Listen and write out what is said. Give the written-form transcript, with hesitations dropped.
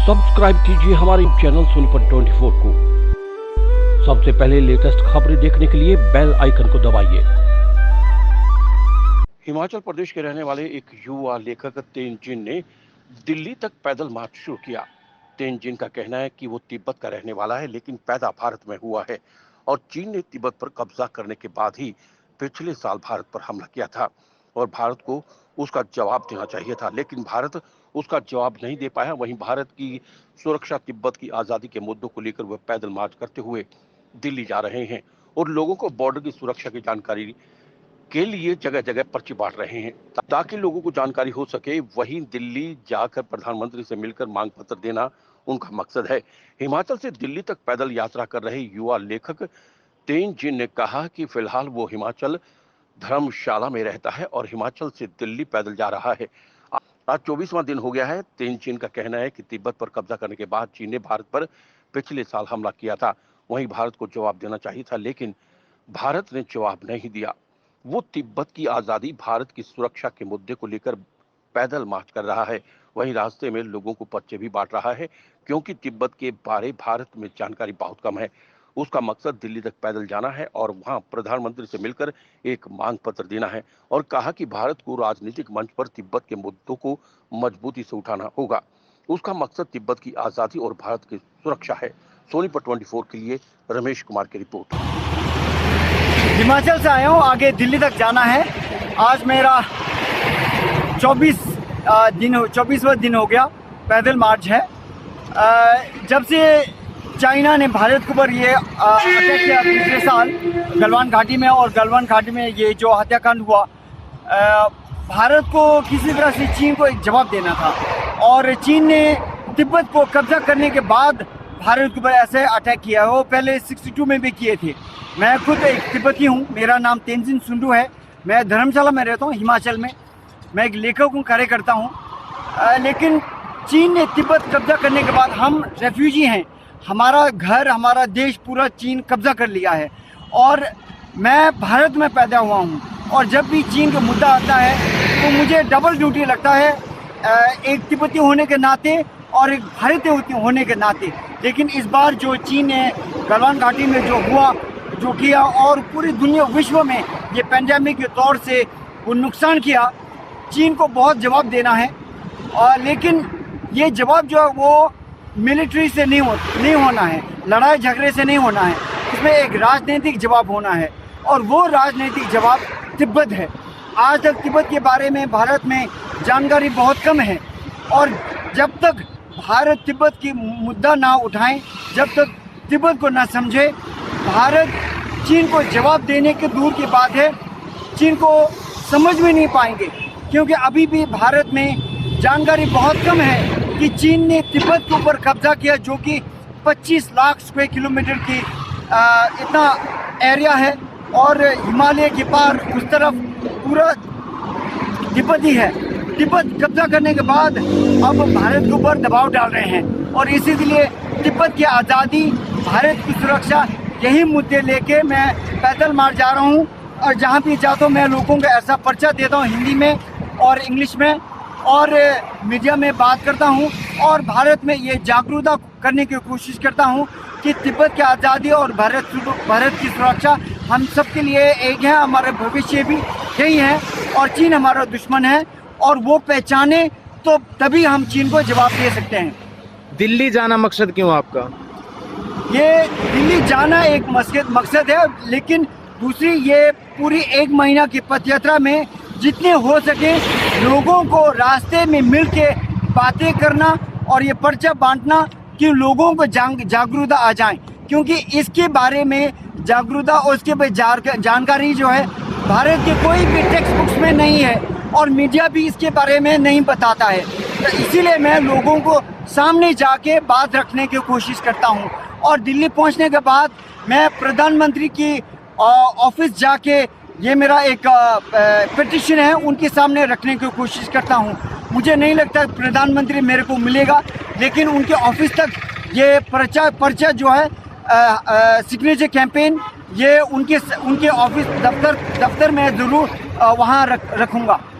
Subscribe कीजिए हमारे channel Sonipat 24 को। सबसे पहले लेटेस्ट खबरें देखने के लिए बेल आइकन को दबाइए। हिमाचल प्रदेश के रहने वाले एक युवा लेखक तेनजिन ने दिल्ली तक पैदल मार्च शुरू किया। तेनजिन का कहना है कि वो तिब्बत का रहने वाला है, लेकिन पैदा भारत में हुआ है और चीन ने तिब्बत पर कब्जा करने के बाद ही पिछले साल भारत पर हमला किया था और भारत को उसका जवाब देना चाहिए था, लेकिन भारत उसका जवाब नहीं दे पाया। वहीं भारत की सुरक्षा तिब्बत की आजादी के मुद्दों को लेकर वह पैदल मार्च करते हुए दिल्ली जा रहे हैं और लोगों को बॉर्डर की सुरक्षा की जानकारी के लिए जगह जगह पर्ची बांट रहे हैं ताकि लोगों को जानकारी हो सके। वहीं दिल्ली जाकर प्रधानमंत्री से मिलकर मांग पत्र देना उनका मकसद है। हिमाचल से दिल्ली तक पैदल यात्रा कर रहे युवा लेखक तेनजिन ने कहा कि फिलहाल वो हिमाचल धर्मशाला में रहता है और हिमाचल से दिल्ली पैदल जा रहा है। आज 24वां दिन हो गया है। तेनजिन का कहना है कि तिब्बत पर कब्जा करने के बाद चीन ने भारत पर पिछले साल हमला किया था। वहीं भारत को जवाब देना चाहिए था, लेकिन भारत ने जवाब नहीं दिया। वो तिब्बत की आजादी, भारत की सुरक्षा के मुद्दे को लेकर पैदल मार्च कर रहा है। वहीं रास्ते में लोगों को पर्चे भी बांट रहा है, क्योंकि तिब्बत के बारे भारत में जानकारी बहुत कम है। उसका मकसद दिल्ली तक पैदल जाना है और वहां प्रधानमंत्री से मिलकर एक मांग पत्र देना है और कहा कि भारत को राजनीतिक मंच पर तिब्बत के मुद्दों को मजबूती से उठाना होगा। उसका मकसद तिब्बत की आजादी और भारत की सुरक्षा है। सोनीपत 24 के लिए रमेश कुमार की रिपोर्ट। हिमाचल से आया हूँ, आगे दिल्ली तक जाना है। आज मेरा 24वां दिन हो गया पैदल मार्च है। जब से चाइना ने भारत के ऊपर ये अटैक किया पिछले साल गलवान घाटी में, और गलवान घाटी में ये जो हत्याकांड हुआ, भारत को किसी तरह से चीन को एक जवाब देना था। और चीन ने तिब्बत को कब्जा करने के बाद भारत के ऊपर ऐसे अटैक किया है। वो पहले 62 में भी किए थे। मैं खुद एक तिब्बती हूँ, मेरा नाम तेनजिन सुंडू है। मैं धर्मशाला में रहता हूँ, हिमाचल में। मैं एक लेखक हूँ, कार्यकर्ता हूँ। लेकिन चीन ने तिब्बत कब्जा करने के बाद हम रेफ्यूजी हैं। हमारा घर, हमारा देश पूरा चीन कब्जा कर लिया है और मैं भारत में पैदा हुआ हूँ। और जब भी चीन का मुद्दा आता है तो मुझे डबल ड्यूटी लगता है, एक तिब्बती होने के नाते और एक भारतीय होने के नाते। लेकिन इस बार जो चीन ने गलवान घाटी में जो किया और पूरी दुनिया विश्व में ये पेंडेमिक के तौर से वो नुकसान किया, चीन को बहुत जवाब देना है। और लेकिन ये जवाब जो है वो मिलिट्री से नहीं होना है, लड़ाई झगड़े से नहीं होना है। इसमें एक राजनीतिक जवाब होना है और वो राजनीतिक जवाब तिब्बत है। आज तक तिब्बत के बारे में भारत में जानकारी बहुत कम है और जब तक भारत तिब्बत की मुद्दा ना उठाएं, जब तक तिब्बत को ना समझे, भारत चीन को जवाब देने के दूर की बात है, चीन को समझ में नहीं पाएंगे। क्योंकि अभी भी भारत में जानकारी बहुत कम है कि चीन ने तिब्बत के ऊपर कब्जा किया, जो कि 25 लाख स्क्वायर किलोमीटर की इतना एरिया है और हिमालय के पार उस तरफ पूरा तिब्बत ही है। तिब्बत कब्जा करने के बाद अब भारत के ऊपर दबाव डाल रहे हैं और इसीलिए तिब्बत की आज़ादी, भारत की सुरक्षा, यही मुद्दे लेके मैं पैदल मार्च जा रहा हूँ। और जहाँ भी जाता हूँ मैं लोगों को ऐसा पर्चा देता हूँ, हिंदी में और इंग्लिश में, और मीडिया में बात करता हूँ और भारत में ये जागरूकता करने की कोशिश करता हूँ कि तिब्बत की आज़ादी और भारत की सुरक्षा हम सब के लिए एक है। हमारा भविष्य भी यही है और चीन हमारा दुश्मन है और वो पहचाने तो तभी हम चीन को जवाब दे सकते हैं। दिल्ली जाना मकसद क्यों आपका? ये दिल्ली जाना एक मकसद है, लेकिन दूसरी ये पूरी 1 महीना की पद यात्रा में जितने हो सके लोगों को रास्ते में मिल के बातें करना और ये पर्चा बांटना कि लोगों को जागरूकता आ जाए। क्योंकि इसके बारे में जागरूकता और उसके बारे जानकारी जो है भारत के कोई भी टेक्स्ट बुक्स में नहीं है और मीडिया भी इसके बारे में नहीं बताता है। तो इसीलिए मैं लोगों को सामने जाके बात रखने की कोशिश करता हूँ और दिल्ली पहुँचने के बाद मैं प्रधानमंत्री की ऑफिस जाके ये मेरा एक पिटिशन है उनके सामने रखने की कोशिश करता हूँ। मुझे नहीं लगता प्रधानमंत्री मेरे को मिलेगा, लेकिन उनके ऑफिस तक ये पर्चा जो है सिग्नेचर कैंपेन, ये उनके ऑफिस दफ्तर में ज़रूर वहाँ रखूँगा।